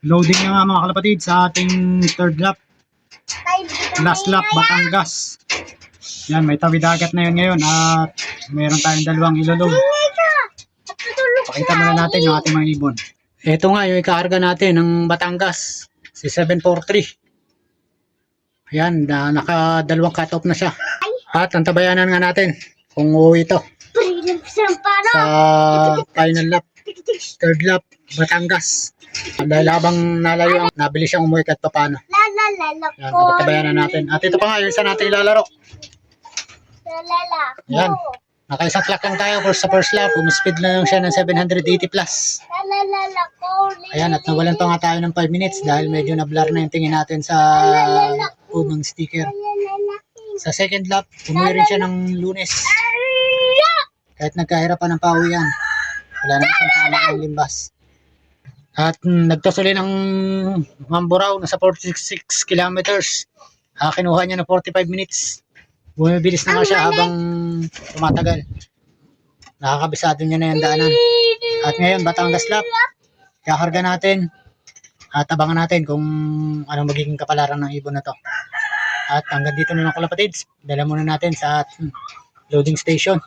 Loading na nga mga kalapatid sa ating third lap. Last lap, Batangas. Yan, may tawid dagat na yun ngayon at mayroon tayong dalawang ilolog. Pakita muna natin yung ating mga ibon. Ito nga yung ikakarga natin ng Batangas, si 743. Ayan, nakadalawang cut-off na siya. At antabayanan nga natin kung uuwi ito sa final lap, third lap, Batangas. Dahil habang nalayo ang nabili siyang umuwi kahit papano. Yan, antabayanan natin. At ito pa nga yung isa natin ilalaro. Yan, nakaisang clock lang tayo sa first lap. Umispeed lang siya ng 780 plus. Ayan, at nawalan pa nga tayo ng 5 minutes dahil medyo na-blur na yung tingin natin sa unang sticker. Sa second lap, umuwi rin siya ng Lunes. Kahit nagkahirapan ng pauwian, wala na siyang tama ng limbas. At nagtasuli ng Mamburao na sa 46 kilometers. Kinuha niya ng 45 minutes. Bumibilis na nga siya habang tumatagal. Nakakabisado niya na yung daanan. At ngayon, Batangas lap. Kakarga natin. At abangan natin kung anong magiging kapalaran ng ibon na to. At hanggang dito na lang kalapatids. Dala muna natin sa loading station.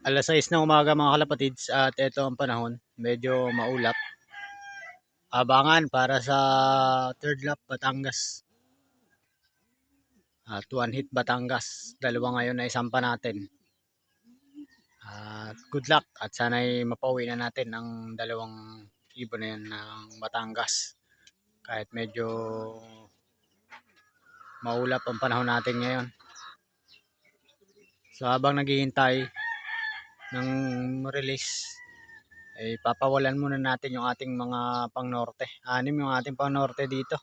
Alas 6 ng umaga mga kalapatids. At ito ang panahon. Medyo maulap. Abangan para sa third lap Batangas. At one hit Batangas. Dalawa ngayon na isampa natin. At good luck. At sana'y mapauwi na natin ang dalawang ibon na yan ng Batangas. Kahit medyo maulap ang panahon natin ngayon. So habang naghihintay ng release, ay papawalan muna natin yung ating mga pang norte. 6 yung ating pang norte dito.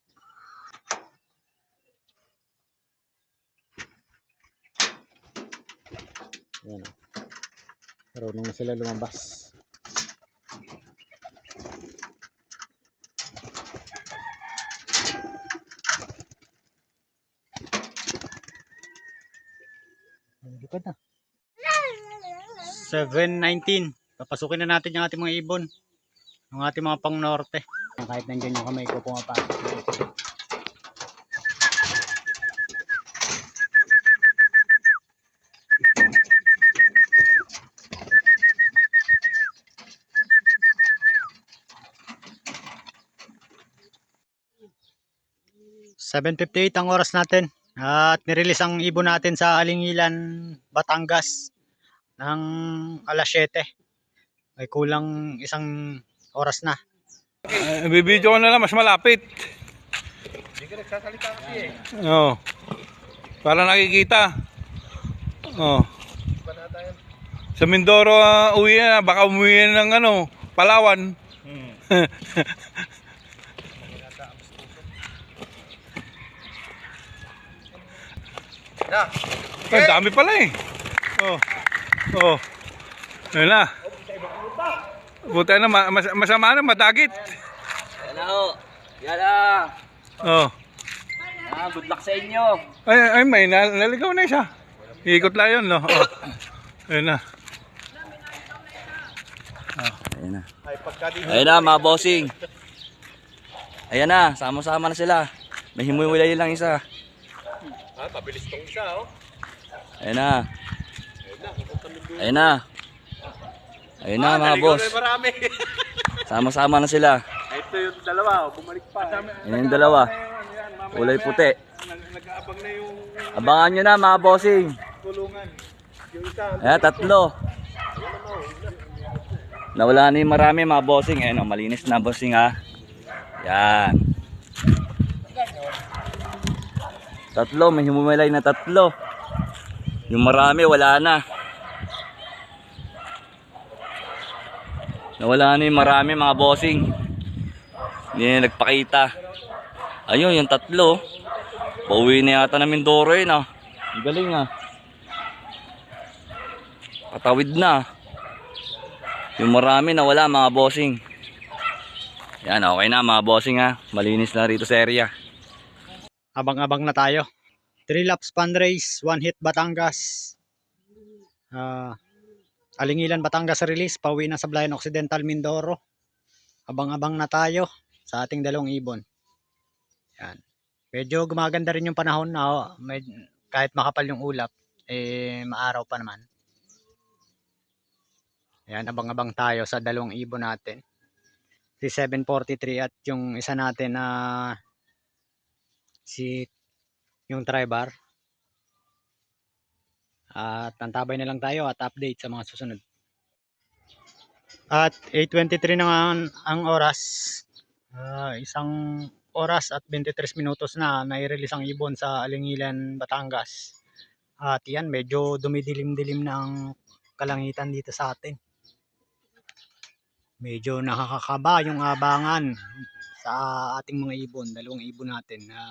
Yan o. Marunong na sila lumabas. Lipad na. 7:19. Papasukin na natin yung ating mga ibon. Yung ating mga pang norte. Kahit nandiyan yung kamay ko pumapasok. 7:58 ang oras natin. At nirelease ang ibon natin sa Alingilan, Batangas ng alas 7. May kulang isang oras na. Bibidyo ko na lang, mas malapit. Hindi ka nagsasalita kasi eh. Oo. Para nakikita. Oo. Sa Mindoro uwi na, baka umuwi na ng Palawan. Na. Ang dami pala eh. Oh. Oh. Ayun na. Buta na, masama na, madagit. Yan na ho. Yan na. Oh. Good luck sa inyo. Ay, may naligaw na isa. Ikot lang yun, no? Oh. Ayun na. Oh. Ayan na. Ayan na mga bossing. Ayan na, sama-sama na sila. May himulay lang isa. Mabilis tong isa oh. Ayan na. Ayan na. Ayun na mga boss. Marami. Sama-sama na sila. Ito yung dalawa, bumalik pa. Ayan yung dalawa. Kulay puti. Nag-aabang na yung Abangan nyo na mga bossing. kulungan. Yung isa. Ayan, 3. Nawala na yung marami mga bossing. Ayan o, malinis na bossing ha. Yan. 3, may humumilay na 3. Yung marami wala na. Nawala na yung marami mga bossing. Hindi na nagpakita. Ayun, yung 3. Pauwi na yata na Mindoro yun ah. Ang galing ah. Patawid na. Yung marami nawala mga bossing. Yan, okay na mga bossing ha. Malinis na rito sa area. Abang-abang na tayo. 3 laps fun race, 1 hit Batangas. Alingilan Batangas release, pauwi na sa Sablayan Occidental Mindoro. Abang-abang na tayo. sa ating dalawang ibon. Yan. Medyo gumaganda rin yung panahon na kahit makapal yung ulap, maaraw pa naman. Ayan, abang-abang tayo sa dalawang ibon natin. Si 743 at yung isa natin na yung tri-bar. At tantabay na lang tayo at update sa mga susunod. At 8:23 na nga ang oras. Isang oras at 23 minutos na nai-release ang ibon sa Alingilan, Batangas. At yan, medyo dumidilim-dilim na ang kalangitan dito sa atin. Medyo nakakakaba yung abangan sa ating mga ibon, dalawang ibon natin na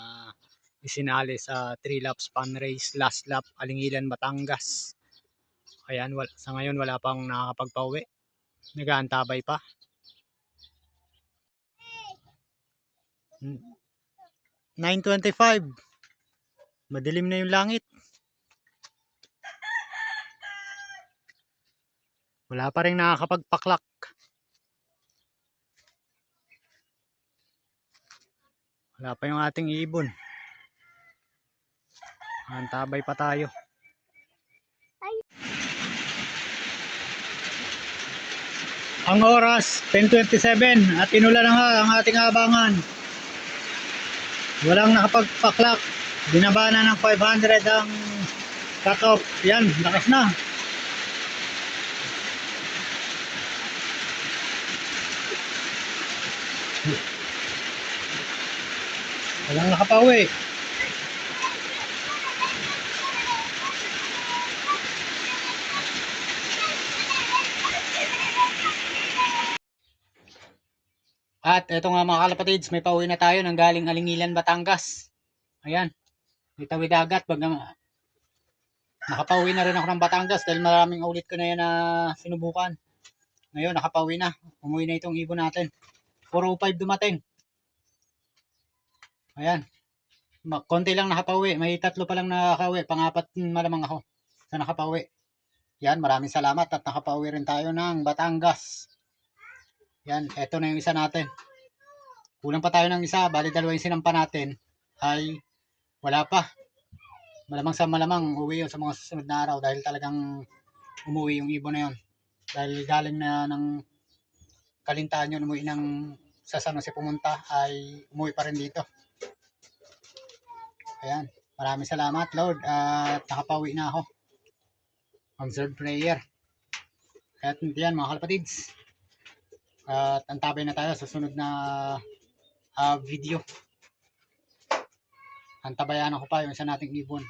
isinali sa 3 laps fun race, last lap Alingilan, Batangas. Ayan, sa ngayon wala pang nakakapagpauwi. Nag-aantabay pa. 9:25. Madilim na yung langit. Wala pa rin nakakapagpaklak. Wala pa yung ating ibon. Antabay pa tayo. Ang oras 10:27 at inula na nga ang ating abangan. Walang nakapagpaklak. Binaba na ng 500 ang cut-off. Yan, lakas na. Walang nakapauwi. At eto nga mga kalapatids, may pauwi na tayo ng galing Alingilan, Batangas. Ayan, may tawid agad. Nakapauwi na rin ako ng Batangas dahil maraming ulit ko na yan na sinubukan. Ngayon, nakapauwi na. Umuwi na itong ibon natin. 4:05 dumating. Ayan, konti lang nakapauwi. May 3 pa lang nakakauwi. Pang-4 malamang ako sa nakapauwi. Yan, maraming salamat at nakapauwi rin tayo ng Batangas. Yan, eto na yung isa natin. Kulang pa tayo ng isa, bali 2 yung sinampa natin ay wala pa. Malamang sa malamang uwi yun sa mga susunod na araw dahil talagang umuwi yung ibon na yun. Dahil galing na ng Kalintaan yun, umuwi ng sa San Jose pumunta ay umuwi pa rin dito. Ayan, maraming salamat Lord at nakapauwi na ako. Observed prayer. Kaya yan mga kalapatids. At antabay na tayo sa sunod na video. Antabayan ako pa yung isa nating ibon.